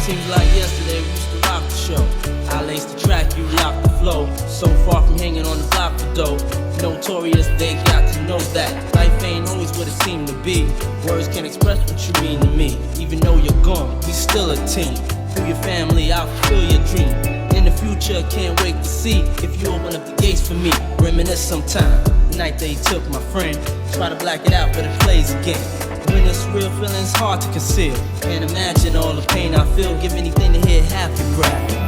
Seems like yesterday we used to rock the show. I laced the track, you locked the flow. So far from hanging on the block for dough. Notorious, they got to know that life ain't always what it seemed to be. Words can't express what you mean to me. Even though you're gone, we still a team. Through your family, I'll fulfill your dream. In the future, can't wait to see if you open up the gates for me. Reminisce sometime. The night they took my friend. Try to black it out, but it plays again. When it's real, feeling's hard to conceal. Can't imagine all the pain I feel. Give anything to hear half your breath.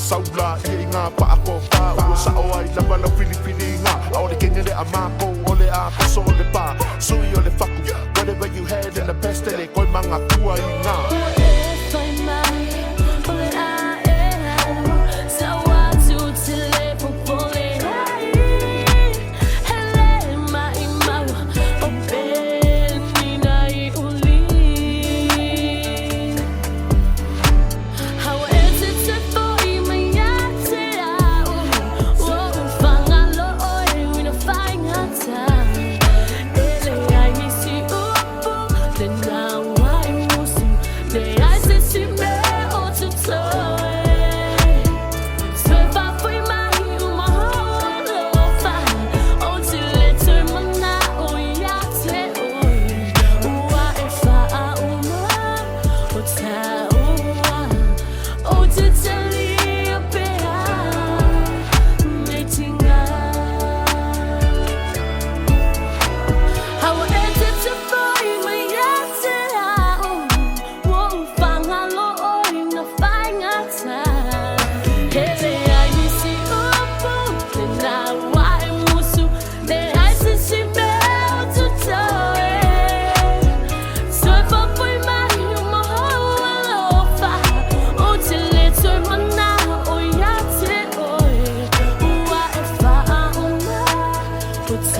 Saula i ngā paako pā ua sao ai lama la Filipini ngā Aore kenga le a māko o le a koso o le pā Sui o le whaku Whatever you had in the past Tele koi manga kua i ngā What's